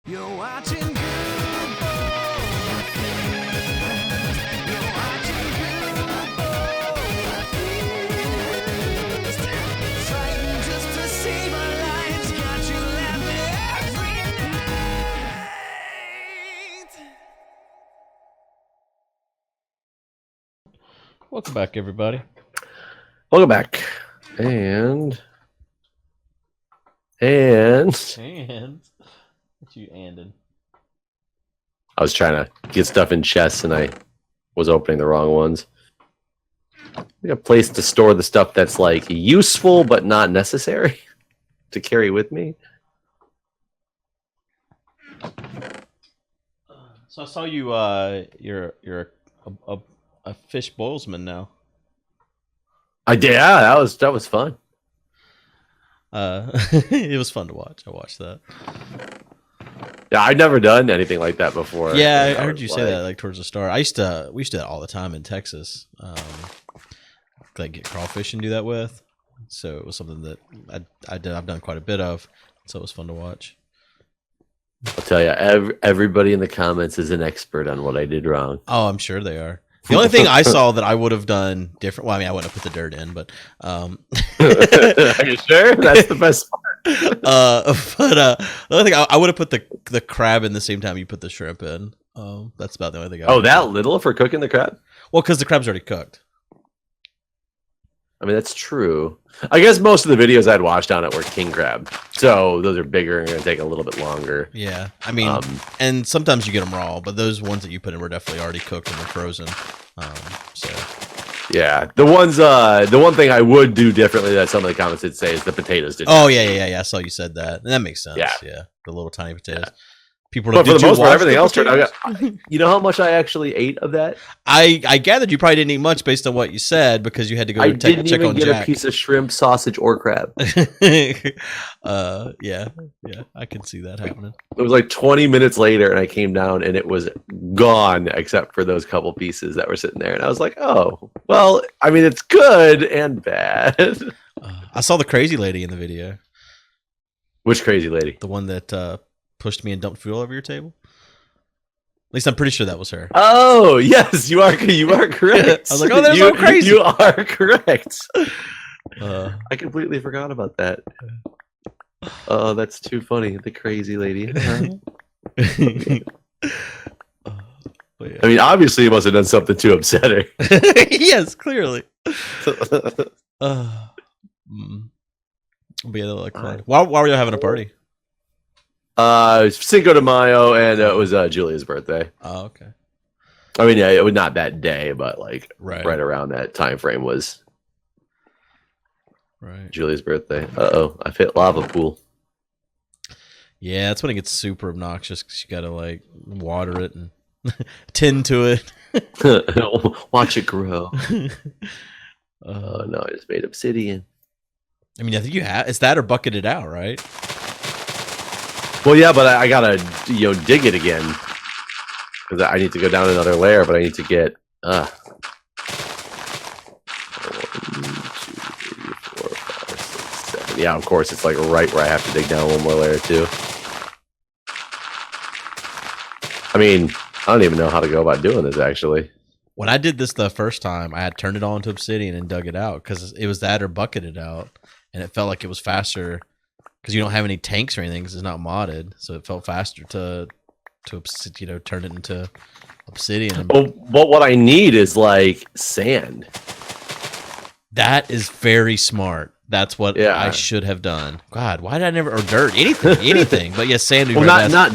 You're watching Guude. You're watching Guude. Fighting just to save our lives. Got you laughing every night. Welcome back, everybody. Welcome back. And What you anding? I was trying to get stuff in chests and I was opening the wrong ones. I got a place to store the stuff that's like useful but not necessary to carry with me. So I saw you. You're a fish boilsman now. I did. Yeah, that was fun. It was fun to watch. I watched that. Yeah, I'd never done anything like that before. Yeah, I heard you say that like towards the start. We used to do that all the time in Texas. Like get crawfish and do that with. So it was something that I've done quite a bit of. So it was fun to watch. I'll tell you, everybody in the comments is an expert on what I did wrong. Oh, I'm sure they are. The only thing I saw that I would have done different. Well, I mean, I wouldn't have put the dirt in, but Are you sure? That's the best part. the only thing I would have put the crab in the same time you put the shrimp in. That's about the only thing. Oh, that little for cooking the crab? Well, because the crab's already cooked. I mean, that's true. I guess most of the videos I'd watched on it were king crab. So those are bigger and going to take a little bit longer. Yeah. I mean, and sometimes you get them raw, but those ones that you put in were definitely already cooked and they're frozen. So. Yeah. The one thing I would do differently that some of the comments did say is the potatoes did. Oh, yeah. I saw you said that. And that makes sense. Yeah. The little tiny potatoes. Yeah. People but for the most part, everything else turned out. You know how much I actually ate of that? I gathered you probably didn't eat much based on what you said because you had to go check on Jack. I didn't even get a piece of shrimp, sausage, or crab. Yeah, I can see that happening. It was like 20 minutes later, and I came down, and it was gone except for those couple pieces that were sitting there. And I was like, oh, well, I mean, it's good and bad. I saw the crazy lady in the video. Which crazy lady? The one that pushed me and dumped food all over your table. At least I'm pretty sure that was her. Oh yes, you are correct. I was like, oh, that's so crazy. You are correct. I completely forgot about that. Oh, that's too funny. The crazy lady. Yeah. I mean, obviously, you must have done something to upset her. Yes, clearly. But yeah, like why were you having a party? Cinco de Mayo, and it was Julia's birthday. Oh, okay. I mean, yeah, it was not that day, but like right around that time frame was right Julia's birthday. Uh-oh, I've hit lava pool. Yeah, that's when it gets super obnoxious because you gotta like water it and tend to it. Watch it grow. Oh no, I just made obsidian. I mean, I think you have. It's that or bucket it out, right? Well, yeah, but I gotta dig it again because I need to go down another layer. But I need to get 1, 2, 3, 4, 5, 6, 7. Yeah, of course, it's like right where I have to dig down one more layer too. I mean, I don't even know how to go about doing this actually. When I did this the first time, I had turned it all into obsidian and dug it out because it was that or bucket it out, and it felt like it was faster. Because you don't have any tanks or anything, because it's not modded, so it felt faster to turn it into obsidian. Well, what I need is like sand. That is very smart. That's what I should have done. God, why did I never or dirt anything? But yes, sand. Well, not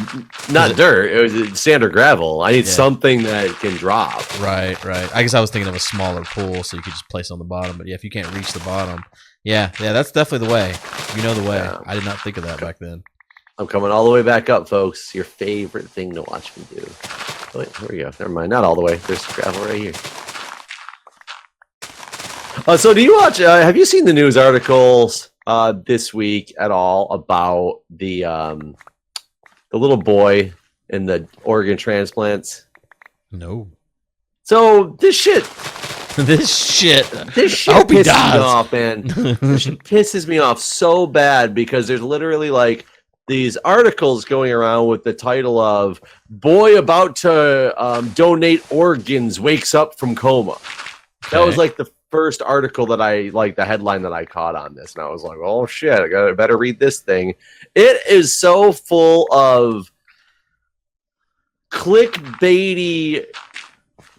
dirt. It was sand or gravel. I need something that can drop. Right. I guess I was thinking of a smaller pool, so you could just place it on the bottom. But yeah, if you can't reach the bottom. Yeah, that's definitely the way. You know the way. Yeah. I did not think of that back then. I'm coming all the way back up, folks. Your favorite thing to watch me do. Oh, wait, here we go. Never mind. Not all the way. There's gravel right here. So do you watch, have you seen the news articles this week at all about the little boy and the organ transplants? No. So this shit This shit. I hope he dies. Me off, man. This shit pisses me off so bad because there's literally like these articles going around with the title of "Boy About to Donate Organs Wakes Up from Coma." That was like the first article that I like, the headline that I caught on this, and I was like, "Oh shit, I better read this thing." It is so full of clickbaity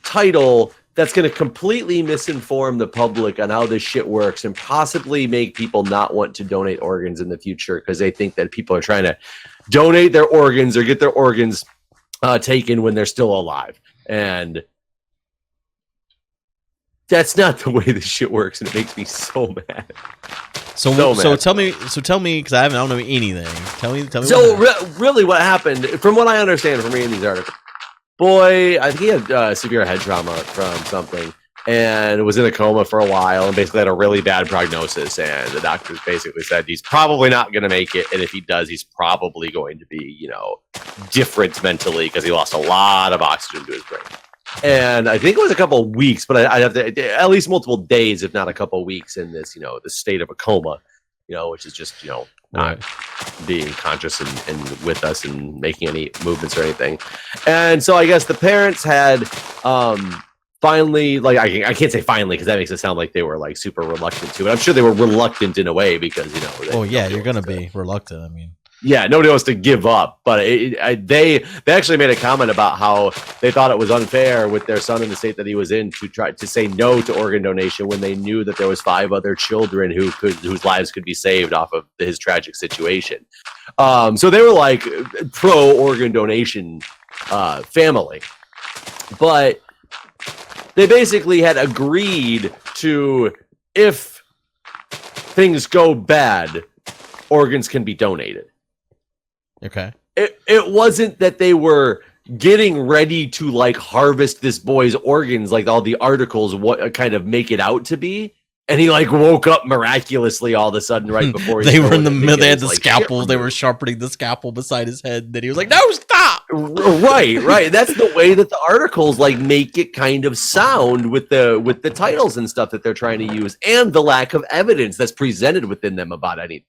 title that's going to completely misinform the public on how this shit works and possibly make people not want to donate organs in the future because they think that people are trying to donate their organs or get their organs taken when they're still alive. And that's not the way this shit works, and it makes me so mad. So tell me, because I don't know anything. Tell me. So really, what happened, from what I understand from reading these articles, boy, I think he had severe head trauma from something, and was in a coma for a while, and basically had a really bad prognosis. And the doctors basically said he's probably not going to make it, and if he does, he's probably going to be, different mentally because he lost a lot of oxygen to his brain. And I think it was a couple of weeks, but I'd have to at least multiple days, if not a couple of weeks, in this, the state of a coma, which is just, not being conscious and with us and making any movements or anything. And so I guess the parents had finally, like, I can't say finally because that makes it sound like they were like super reluctant to, but I'm sure they were reluctant in a way because, you're going to be reluctant. I mean, yeah, nobody wants to give up, but they actually made a comment about how they thought it was unfair with their son in the state that he was in to try to say no to organ donation when they knew that there was 5 other children whose lives could be saved off of his tragic situation. So they were like pro organ donation family, but they basically had agreed to, if things go bad, organs can be donated. Okay. It wasn't that they were getting ready to like harvest this boy's organs like all the articles kind of make it out to be, and he like woke up miraculously all of a sudden right before they were in the middle. They had the scalpel. They were sharpening the scalpel beside his head. And then he was like, "No, stop!" Right. That's the way that the articles like make it kind of sound with the titles and stuff that they're trying to use, and the lack of evidence that's presented within them about anything.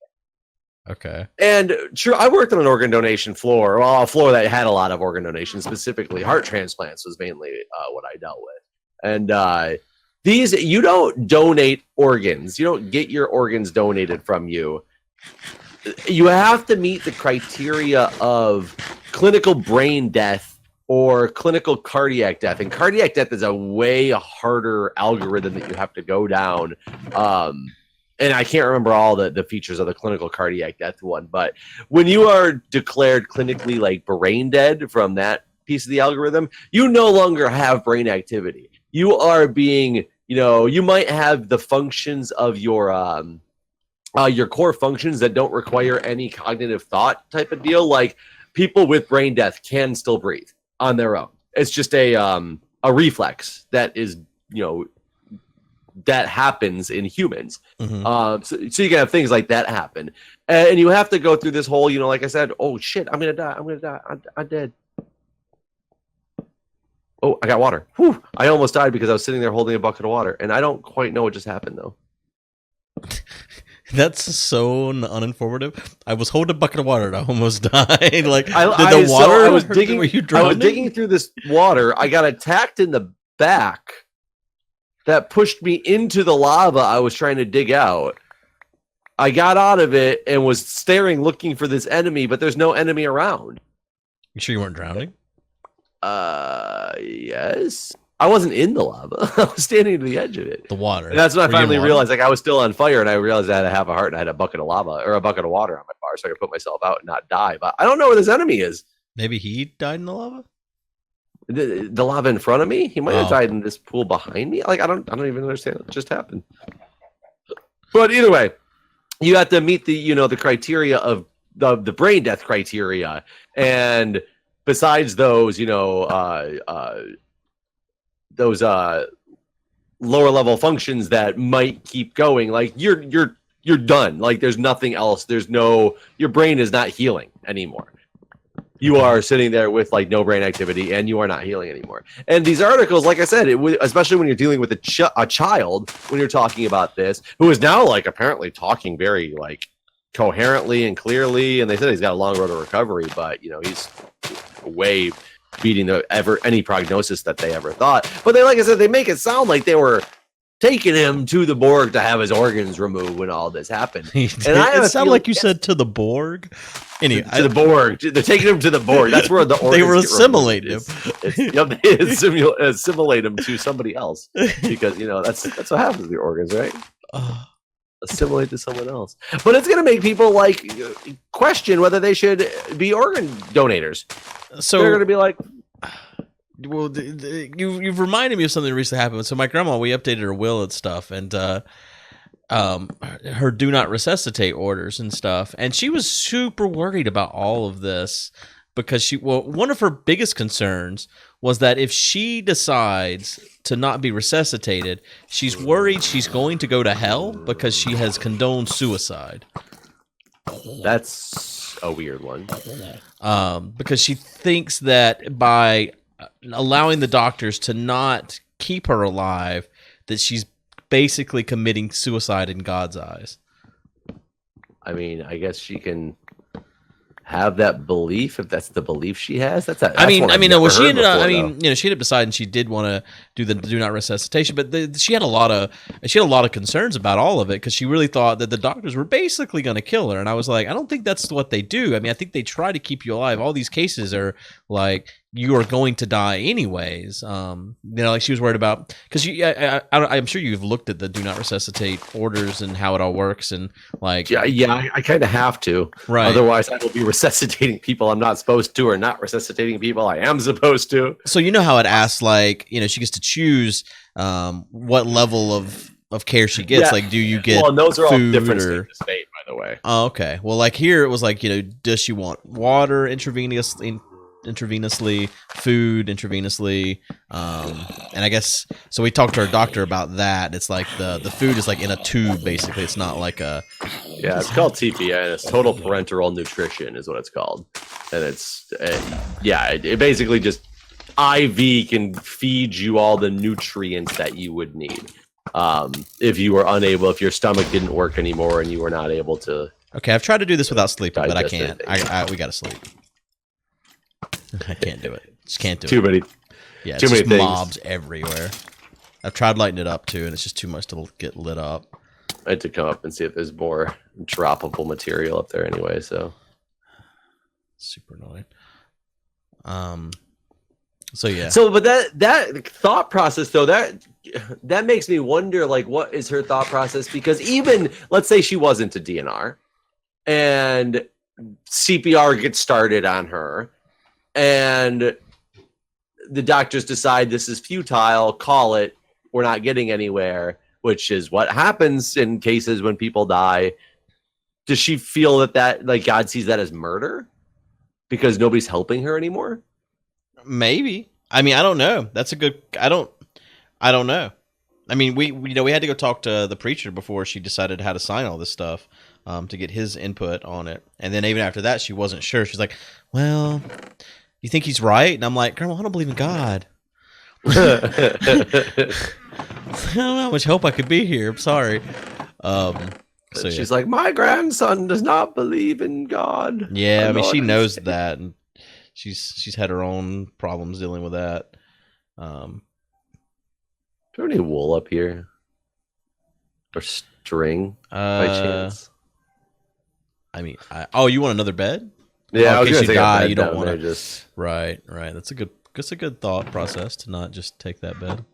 Okay. And true, I worked on an organ donation floor, a floor that had a lot of organ donations, specifically heart transplants was mainly what I dealt with. And you don't donate organs. You don't get your organs donated from you. You have to meet the criteria of clinical brain death or clinical cardiac death. And cardiac death is a way harder algorithm that you have to go down. And I can't remember all the features of the clinical cardiac death one, but when you are declared clinically like brain dead from that piece of the algorithm, you no longer have brain activity. You are being, you might have the functions of your core functions that don't require any cognitive thought type of deal. Like people with brain death can still breathe on their own. It's just a reflex that is, that happens in humans. Mm-hmm. So you can have things like that happen, and you have to go through this whole, like I said, oh shit, I'm gonna die, I'm dead. Oh, I got water. Whew. I almost died because I was sitting there holding a bucket of water, and I don't quite know what just happened though. That's so uninformative. I was holding a bucket of water and I almost died. Like, I was digging through this water. I got attacked in the back. That pushed me into the lava I was trying to dig out. I got out of it and was staring, looking for this enemy, but there's no enemy around. You sure you weren't drowning? Yes. I wasn't in the lava. I was standing to the edge of it. The water. And that's when I finally realized, like, I was still on fire, and I realized I had to have a heart, and I had a bucket of lava, or a bucket of water on my bar, so I could put myself out and not die. But I don't know where this enemy is. Maybe he died in the lava? The lava in front of me? He might have died in this pool behind me. Like I don't even understand what just happened. But either way, you have to meet the the criteria of the brain death criteria, and besides those, those lower level functions that might keep going, like you're done. Like there's nothing else. Your brain is not healing anymore. You are sitting there with like no brain activity, and you are not healing anymore. And these articles, like I said, especially when you're dealing with a child, when you're talking about this, who is now like apparently talking very like coherently and clearly, and they said he's got a long road to recovery, but he's way beating any prognosis that they ever thought. But they, like I said, they make it sound like they were taking him to the morgue to have his organs removed when all this happened. And it sounded like you said to the Borg. Anyway, to the Borg. They're taking him to the Borg. That's where the organs they were assimilating him. They assimilate him to somebody else because that's what happens with your organs, right? Assimilate to someone else. But it's going to make people question whether they should be organ donators. So they're going to be like, well, you've reminded me of something that recently happened. So my grandma, we updated her will and stuff, and her do not resuscitate orders and stuff, and she was super worried about all of this because one of her biggest concerns was that if she decides to not be resuscitated, she's worried she's going to go to hell because she has condoned suicide. That's a weird one. Because she thinks that by allowing the doctors to not keep her alive, that she's basically committing suicide in God's eyes. I mean, I guess she can have that belief if that's the belief she has. She ended up deciding she did want to do the do not resuscitation, but she had a lot of concerns about all of it because she really thought that the doctors were basically going to kill her. And I was like, I don't think that's what they do. I mean, I think they try to keep you alive. All these cases are like you are going to die anyways. Like she was worried about because I'm sure you've looked at the do not resuscitate orders and how it all works and like I kind of have to, right? Otherwise, I will be resuscitating people I'm not supposed to, or not resuscitating people I am supposed to. So you know how it asks she gets to choose what level of care she gets. Yeah. Like, do you get and those are all different states of fate, by the way. Oh, okay. Well, like here it was like does she want water intravenously, food intravenously, and I guess so. We talked to our doctor about that. It's like the food is like in a tube, basically. It's not like a it's called TPN. It's total parenteral nutrition is what it's called, and it basically just IV can feed you all the nutrients that you would need if your stomach didn't work anymore and you were not able to. Okay, I've tried to do this without sleeping, but I can't. We gotta sleep. I can't do it. Just can't do it. Too many. Yeah, too many things. Mobs everywhere. I've tried lighting it up too, and it's just too much to get lit up. I had to come up and see if there's more droppable material up there anyway. So super annoying. So yeah. So, but that thought process though, that makes me wonder, like, what is her thought process? Because even let's say she wasn't a DNR, and CPR gets started on her, and the doctors decide this is futile, call it, we're not getting anywhere, which is what happens in cases when people die. Does she feel that like God sees that as murder because nobody's helping her anymore? Maybe. I mean, I don't know. That's a good. I don't know. I mean, we had to go talk to the preacher before she decided how to sign all this stuff to get his input on it. And then even after that, she wasn't sure. She's like, "Well, you think he's right?" And I'm like, "Grandma, I don't believe in God." I don't know how much hope I could be here. I'm sorry. So she's like, my grandson does not believe in God. Yeah, I mean, she knows that, and she's had her own problems dealing with that. Do you have any wool up here or string by chance? I mean, you want another bed? Yeah, in case you die, you don't want to just right. That's a good thought process to not just take that bed.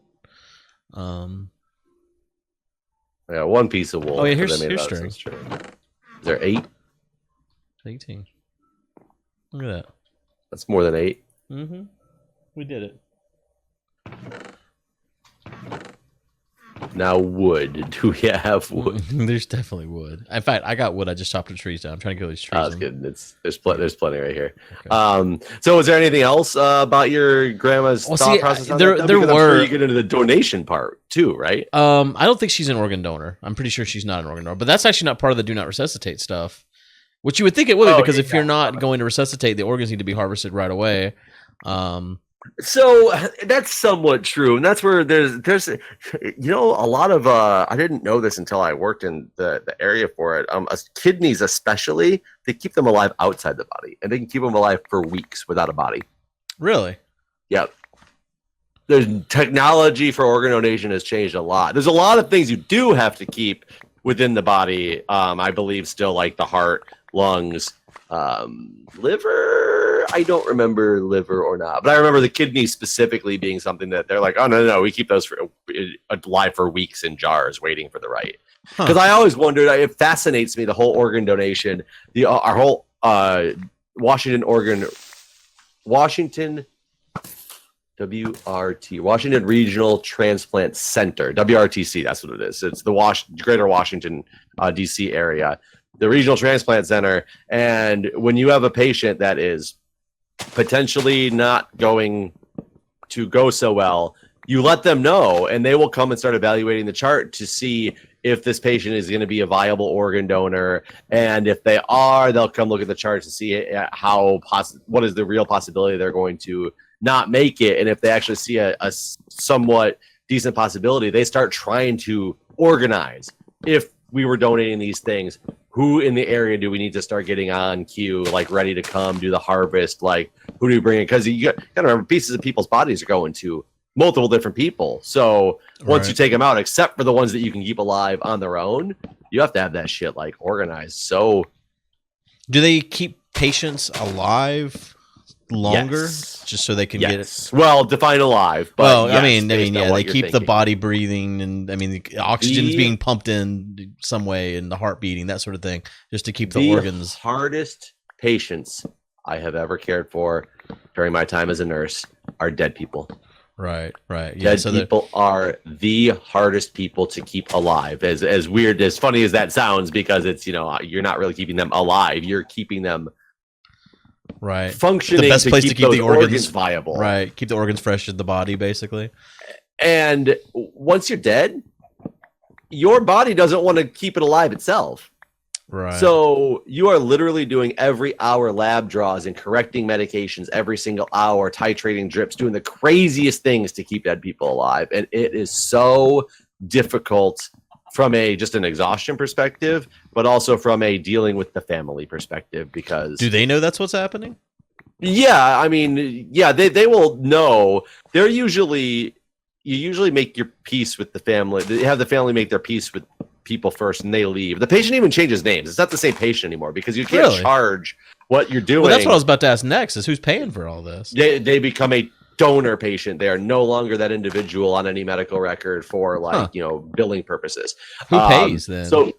Yeah, one piece of wool. Oh yeah, here's string. Is there 8? 18. Look at that. That's more than 8. Mm-hmm. We did it. Now wood. Do we have wood? There's definitely wood. In fact, I got wood. I just chopped the trees down. I'm trying to kill these trees. Oh, that's good. There's plenty right here. Okay. So is there anything else about your grandma's thought process? There were. I'm sure you get into the donation part too, right? I don't think she's an organ donor. I'm pretty sure she's not an organ donor. But that's actually not part of the do not resuscitate stuff. Which you would think it would be, because if you're not going to resuscitate, the organs need to be harvested right away. So that's somewhat true, and that's where there's a lot of I didn't know this until I worked in the area for it. Kidneys especially, they keep them alive outside the body, and they can keep them alive for weeks without a body. Really? Yep. There's technology for organ donation has changed a lot. There's a lot of things you do have to keep within the body. I believe still like the heart, lungs, liver. I don't remember liver or not, but I remember the kidneys specifically being something that they're like, oh no, we keep those alive for weeks in jars, waiting for the right. Because I always wondered, it fascinates me the whole organ donation, our whole Washington WRT, Washington Regional Transplant Center, WRTC, that's what it is. It's the Greater Washington, D.C. area, the Regional Transplant Center. And when you have a patient that is potentially not going to go so well, you let them know, and they will come and start evaluating the chart to see if this patient is going to be a viable organ donor. And if they are, they'll come look at the chart to see what is the real possibility they're going to not make it. And if they actually see a somewhat decent possibility, they start trying to organize. If we were donating these things, who in the area do we need to start getting on queue, like ready to come do the harvest? Like, who do we bring in? Because you got to remember, pieces of people's bodies are going to multiple different people. So once you take them out, except for the ones that you can keep alive on their own, you have to have that shit like organized. So do they keep patients alive longer just so they can get it? Well, define alive. But well, yes, I mean, they keep thinking. the body breathing, and I mean, the oxygen's being pumped in some way, and the heart beating, that sort of thing, just to keep the organs. Hardest patients I have ever cared for during my time as a nurse are dead people. Right. Yeah, dead people are the hardest people to keep alive. As weird, as funny as that sounds, because it's, you're not really keeping them alive. You're keeping them functioning. The best place to keep the organs viable. Right. Keep the organs fresh in the body, basically. And once you're dead, your body doesn't want to keep it alive itself. Right. So you are literally doing every hour lab draws and correcting medications every single hour, titrating drips, doing the craziest things to keep dead people alive. And it is so difficult from just an exhaustion perspective, but also from a dealing with the family perspective, because... Do they know that's what's happening? Yeah, I mean, yeah, they will know. They're you usually make your peace with the family. They have the family make their peace with people first, and they leave. The patient even changes names. It's not the same patient anymore, because you can't charge what you're doing. Well, that's what I was about to ask next, is who's paying for all this? They become a donor patient. They are no longer that individual on any medical record for billing purposes. Who pays then? So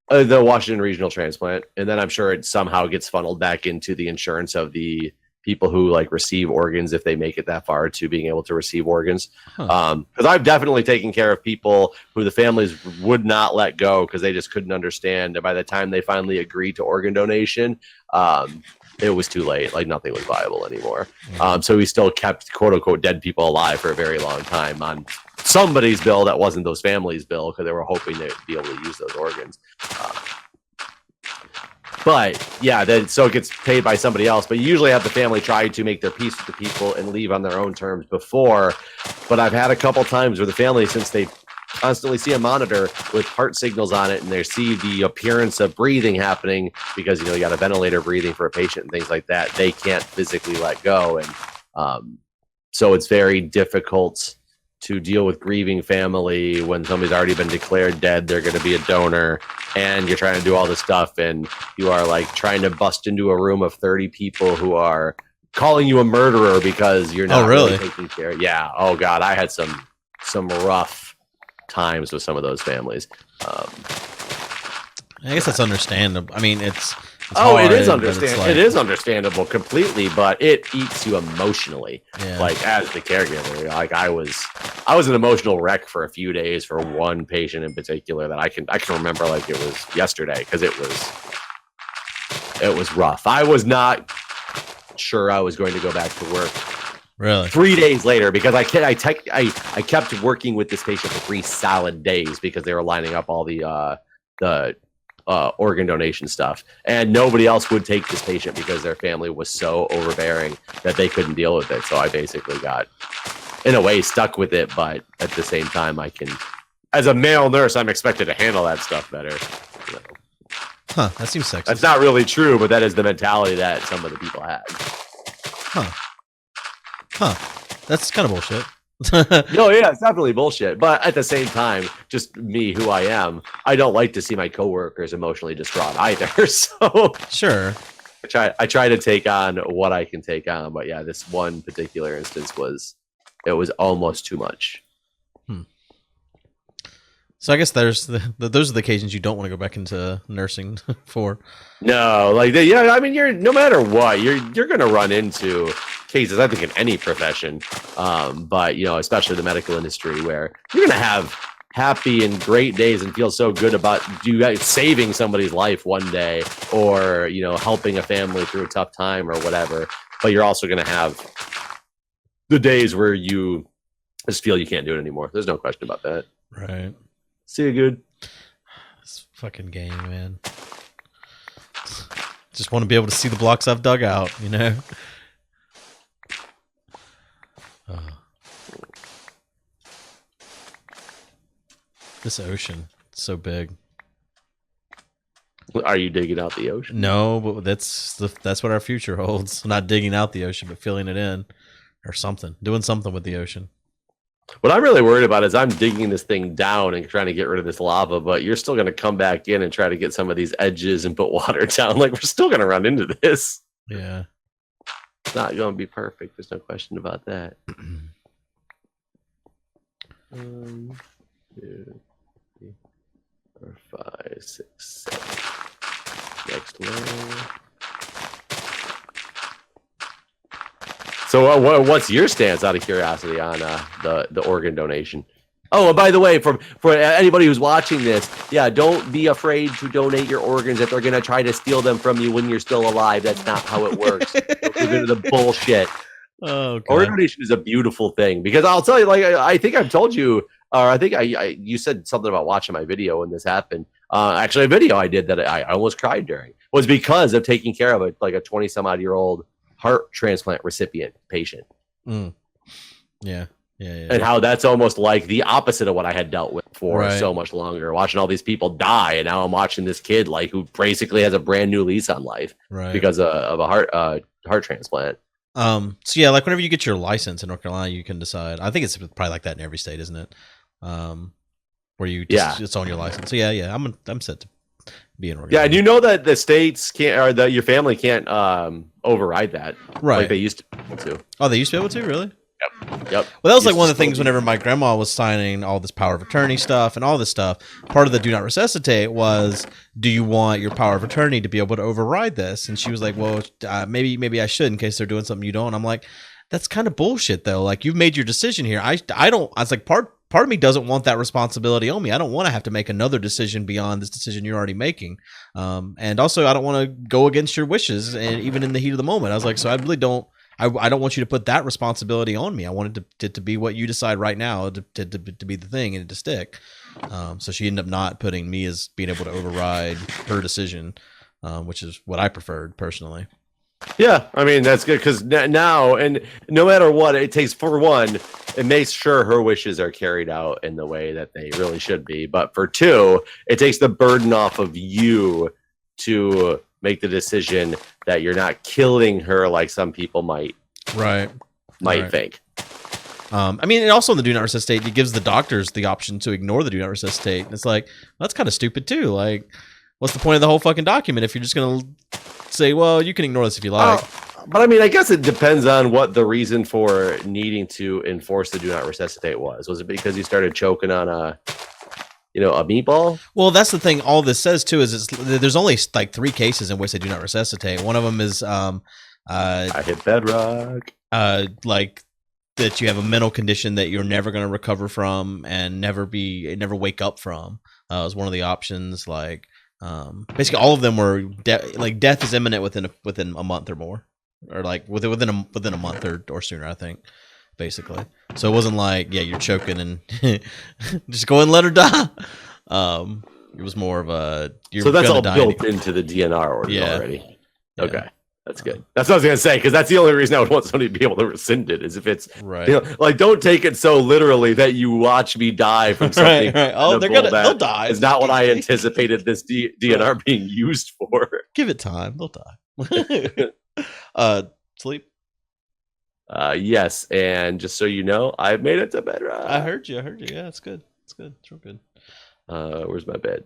the Washington Regional Transplant, and then I'm sure it somehow gets funneled back into the insurance of the people who receive organs, if they make it that far to being able to receive organs. Because I've definitely taken care of people who the families would not let go because they just couldn't understand. And by the time they finally agreed to organ donation, it was too late. Nothing was viable anymore. So we still kept quote unquote dead people alive for a very long time on somebody's bill that wasn't those families' bill, because they were hoping they'd be able to use those organs. But yeah, so it gets paid by somebody else. But you usually have the family try to make their peace with the people and leave on their own terms before. But I've had a couple times where the family, since they constantly see a monitor with heart signals on it, and they see the appearance of breathing happening, because you got a ventilator breathing for a patient and things like that, they can't physically let go. And so it's very difficult to deal with grieving family when somebody's already been declared dead, they're going to be a donor, and you're trying to do all this stuff, and you are trying to bust into a room of 30 people who are calling you a murderer because you're not really taking care. Yeah. Oh God, I had some rough times with some of those families. I guess that's understandable. I mean, it's hard, it is understandable. It is understandable completely, but it eats you emotionally. Yeah. As the caregiver, I was an emotional wreck for a few days for one patient in particular that I can remember like it was yesterday, because it was rough. I was not sure I was going to go back to work. Really? 3 days later, because I kept working with this patient for 3 solid days, because they were lining up all the organ donation stuff, and nobody else would take this patient because their family was so overbearing that they couldn't deal with it. So I basically got, in a way, stuck with it, but at the same time, I can, as a male nurse, I'm expected to handle that stuff better. You know. Huh, that seems sexy. That's not really true, but that is the mentality that some of the people had. Huh. That's kind of bullshit. No, yeah, it's definitely bullshit. But at the same time, just me, who I am, I don't like to see my coworkers emotionally distraught either. So Sure. I try to take on what I can take on. But yeah, this one particular instance was almost too much. So I guess those are the occasions you don't want to go back into nursing for. No, like I mean, you're no matter what, you're gonna run into cases. I think in any profession, but especially the medical industry, where you're gonna have happy and great days and feel so good about you guys saving somebody's life one day, or helping a family through a tough time or whatever. But you're also gonna have the days where you just feel you can't do it anymore. There's no question about that. Right. See you good. This fucking game, man. Just want to be able to see the blocks I've dug out, This ocean, so big. Are you digging out the ocean? No, but that's what our future holds. Not digging out the ocean, but filling it in, or something. Doing something with the ocean. What I'm really worried about is I'm digging this thing down and trying to get rid of this lava, but you're still going to come back in and try to get some of these edges and put water down. Like, we're still going to run into this. Yeah. It's not going to be perfect. There's no question about that. 1, 2, 3, 4, 5, 6, 7. Next one. So what's your stance, out of curiosity, on the organ donation? Oh, and by the way, for anybody who's watching this, yeah, don't be afraid to donate your organs if they're going to try to steal them from you when you're still alive. That's not how it works. Don't give into the bullshit. Oh, God. Organ donation is a beautiful thing, because I'll tell you, like, I think I've told you, or I think you said something about watching my video when this happened. Actually, a video I did that I almost cried during was because of taking care of a 20-some-odd-year-old heart transplant recipient patient. Yeah. And how that's almost like the opposite of what I had dealt with for so much longer. Watching all these people die, and now I'm watching this kid who basically has a brand new lease on life because of a heart transplant. So yeah, whenever you get your license in North Carolina, you can decide. I think it's probably like that in every state, isn't it? Where you just, it's on your license. So yeah, I'm set to be an organ. Yeah, and that the states can't, or that your family can't override that, right? Like they used to be able to. Oh, they used to be able to, really? Yep. Well, that was like one of the things whenever my grandma was signing all this power of attorney stuff and all this stuff. Part of the do not resuscitate was, do you want your power of attorney to be able to override this? And she was like, well, maybe I should, in case they're doing something you don't. I'm like, that's kind of bullshit, though. Like, you've made your decision here. I was like, part of me doesn't want that responsibility on me. I don't want to have to make another decision beyond this decision you're already making. And also, I don't want to go against your wishes, and even in the heat of the moment. I was like, so I really don't. I don't want you to put that responsibility on me. I wanted to be what you decide right now to be the thing and to stick. So she ended up not putting me as being able to override her decision, which is what I preferred personally. Yeah, I mean, that's good, because now, and no matter what, it takes, for one, it makes sure her wishes are carried out in the way that they really should be. But for two, it takes the burden off of you to make the decision that you're not killing her like some people might think. I mean, and also in the do not resuscitate, it gives the doctors the option to ignore the do not resuscitate. And it's like, that's kind of stupid too. Like, what's the point of the whole fucking document if you're just going to say, well, you can ignore this if you like? But I mean, I guess it depends on what the reason for needing to enforce the do not resuscitate was. Was it because you started choking on a meatball? Well, that's the thing. All this says too is there's only like 3 cases in which they do not resuscitate. One of them is I hit bedrock. Like that you have a mental condition that you're never going to recover from and never wake up from. Was one of the options. Like basically all of them were death is imminent within a month or more, or like within a month or sooner, I think. Basically, so it wasn't like, yeah, you're choking and just go and let her die. It was more of a. So that's all die built into the DNR order Yeah. already. Yeah. Okay, that's good. That's what I was gonna say, because that's the only reason I would want somebody to be able to rescind it is if it's Right. you know, like, don't take it so literally that you watch me die from something. Right. Oh, they'll die. It's not what I anticipated this DNR being used for. Give it time. They'll die. Sleep. Yes, and just so you know, I've made it to bedrock. I heard you. Yeah, it's good. It's good. It's real good. Where's my bed?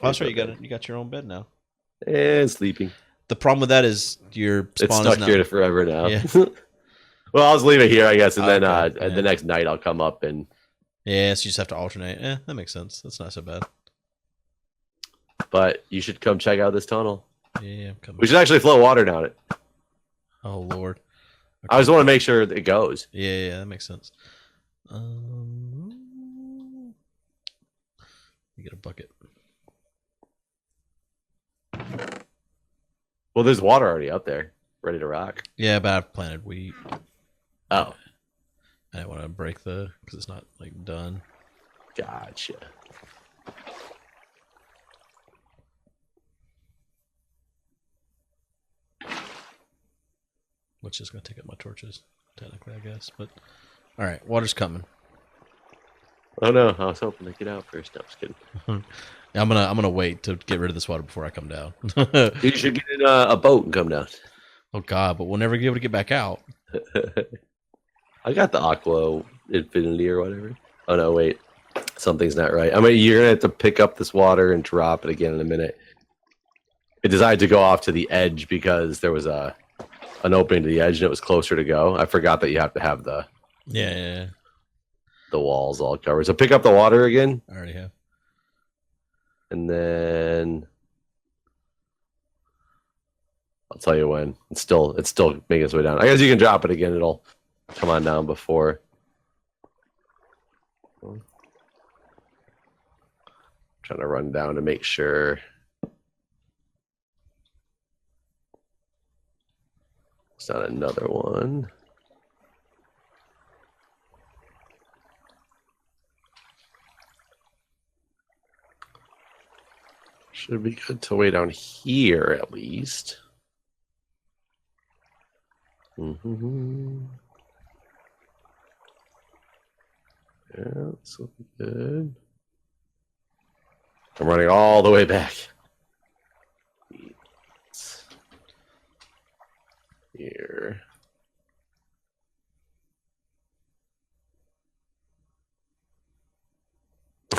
Oh, that's right. You got your own bed now. And sleeping. The problem with that is your spawn It's stuck is not, here forever now. Yeah. Well, I'll just leave it here, I guess, and then Okay, the next night I'll come up and. Yeah, so you just have to alternate. Yeah, that makes sense. That's not so bad. But you should come check out this tunnel. Yeah, I'm coming. We should actually flow water down it. Oh Lord. I just want to make sure that it goes. Yeah, that makes sense. You get a bucket. Well, there's water already up there, ready to rock. Yeah, but I've planted wheat. Oh, I don't want to break because it's not like done. gotcha. Which is going to take up my torches, technically, I guess. But all right, water's coming. Oh no, I was hoping to get out first. No, I'm just kidding. I'm gonna wait to get rid of this water before I come down. You should get in a boat and come down. Oh God, but we'll never be able to get back out. I got the Aqua Infinity or whatever. Oh no, wait. Something's not right. I mean, you're gonna have to pick up this water and drop it again in a minute. It decided to go off to the edge because there was an opening to the edge and it was closer to go. I forgot that you have to have the Yeah. the walls all covered. So pick up the water again, I already have. and then I'll tell you when. It's still making its way down. I guess you can drop it again. It'll come on down before. Trying to run down to make sure. It's not another one. Should be good to way down here at least. Mm-hmm. Yeah, this will be good. I'm running all the way back. Here.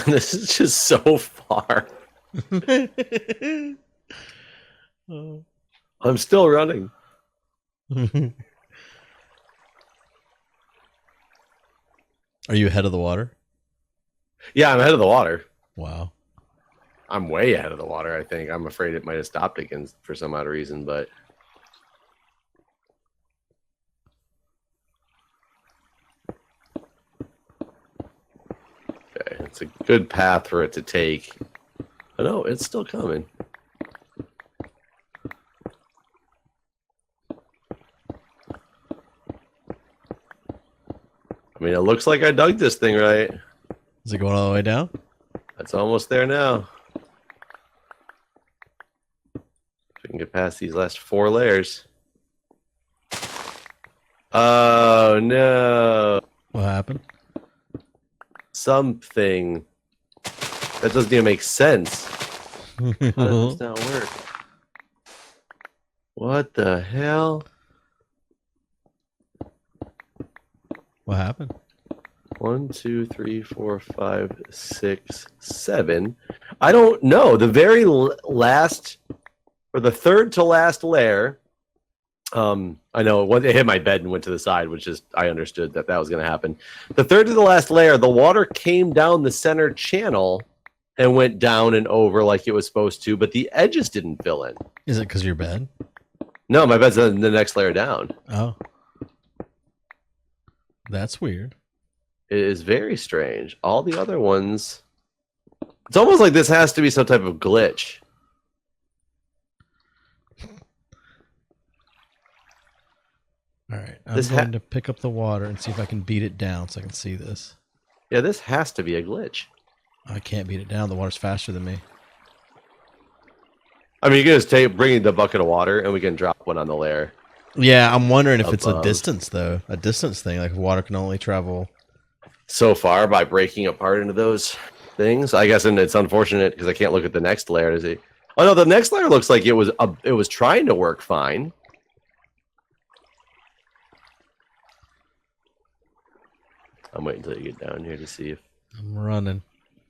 This is just so far. Oh. I'm still running. Are you ahead of the water? Yeah, I'm ahead of the water. Wow. I'm way ahead of the water, I think. I'm afraid it might have stopped again for some odd reason, but okay, it's a good path for it to take. Oh no, it's still coming. I mean, it looks like I dug this thing right. Is it going all the way down? It's almost there now. If we can get past these last 4 layers. Oh no. What happened? Something that doesn't even make sense. How does this not work? What the hell? What happened? 1, 2, 3, 4, 5, 6, 7. I don't know. The very last, or the third to last layer. I know when it hit my bed and went to the side, which is I understood that was going to happen. The third to the last layer, the water came down the center channel and went down and over like it was supposed to, but the edges didn't fill in. Is it because of your bed? No, my bed's in the next layer down. Oh. That's weird. It is very strange. All the other ones, it's almost like this has to be some type of glitch. All right. I'm This going to pick up the water and see if I can beat it down so I can see this. Yeah, this has to be a glitch. I can't beat it down. The water's faster than me. I mean, you can just bring the bucket of water, and we can drop one on the lair. Yeah, I'm wondering if it's a Above. distance though. A distance thing, like water can only travel. So far, by breaking apart into those things, I guess, and it's unfortunate because I can't look at the next layer to see. Oh no, the next layer looks like it was trying to work fine. I'm waiting until you get down here to see if. I'm running.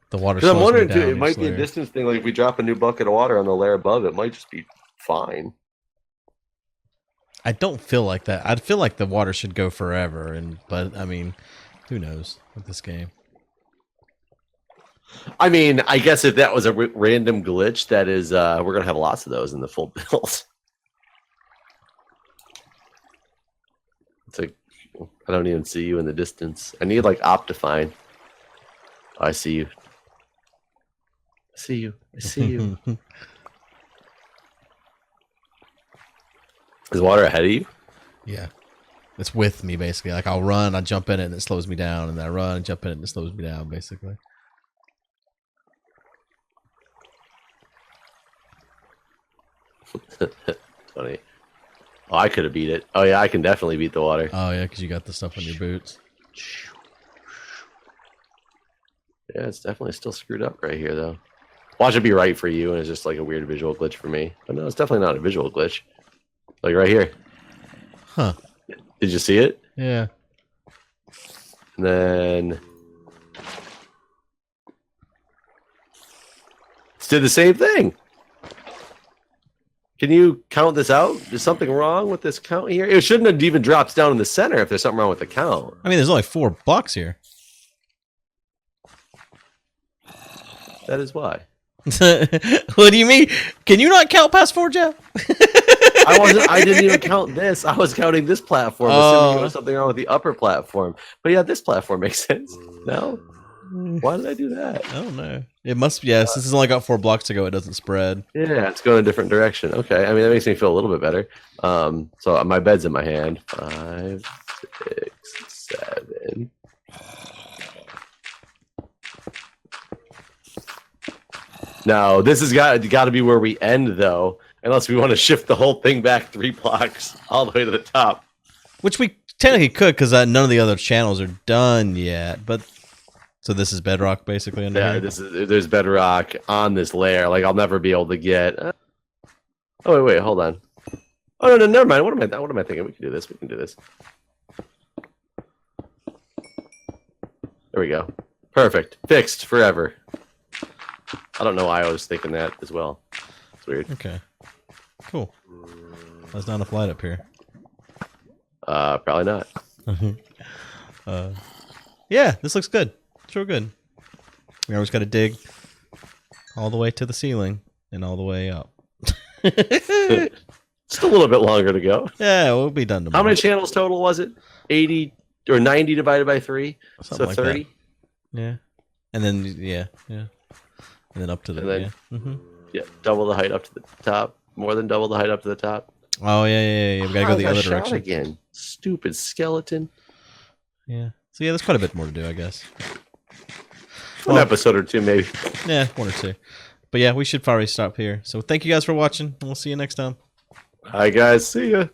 The water. Because I'm wondering down too, it might each be a layer. distance thing. Like if we drop a new bucket of water on the layer above, it might just be fine. I don't feel like that. I'd feel like the water should go forever, but I mean, who knows with this game? I mean, I guess if that was a random glitch, that is, we're gonna have lots of those in the full build. It's like I don't even see you in the distance. I need like Optifine. Oh, I see you. I see you. I see you. Is water ahead of you? Yeah, it's with me basically. Like I'll run, I jump in it, and it slows me down, and then I run and jump in it, and it slows me down basically. Funny. Oh, I could have beat it. Oh yeah, I can definitely beat the water. Oh yeah, because you got the stuff on your boots. Yeah, it's definitely still screwed up right here though. Watch it be right for you, and it's just like a weird visual glitch for me. But no, it's definitely not a visual glitch. Like right here. Huh. Did you see it? Yeah. And then it did the same thing. Can you count this out? Is something wrong with this count here? It shouldn't have even dropped down in the center if there's something wrong with the count. I mean, there's only 4 blocks here. That is why. What do you mean? Can you not count past 4, Jeff? I didn't even count this. I was counting this platform, assuming there was something wrong with the upper platform. But yeah, this platform makes sense. No? Why did I do that? I don't know. It must be, yeah, since it's only got 4 blocks to go, it doesn't spread. Yeah, it's going a different direction. Okay, I mean, that makes me feel a little bit better. So my bed's in my hand. 5, 6, 7. Now, this has got to be where we end, though, unless we want to shift the whole thing back 3 blocks all the way to the top. Which we technically could, because none of the other channels are done yet. But so this is bedrock, basically. Under Yeah, here? there's bedrock on this layer. Like I'll never be able to get. Oh wait, hold on. Oh no, never mind. What am I thinking? We can do this. We can do this. There we go. Perfect. Fixed forever. I don't know why I was thinking that as well. It's weird. Okay. Cool. There's not enough light up here. Probably not. Yeah, this looks good. It's real good. We always got to dig all the way to the ceiling and all the way up. Just a little bit longer to go. Yeah, we'll be done tomorrow. How many channels total was it? 80 or 90 divided by 3? Something So like 30? that. Yeah. And then, yeah. And then up to the, And then- yeah. Yeah, double the height up to the top. More than double the height up to the top. Oh, yeah. We gotta go the I other shot direction. again. Stupid skeleton. Yeah. So, yeah, there's quite a bit more to do, I guess. One Well- episode or two, maybe. Yeah, 1 or 2. But yeah, we should probably stop here. So, thank you guys for watching, and we'll see you next time. Hi, guys. See ya.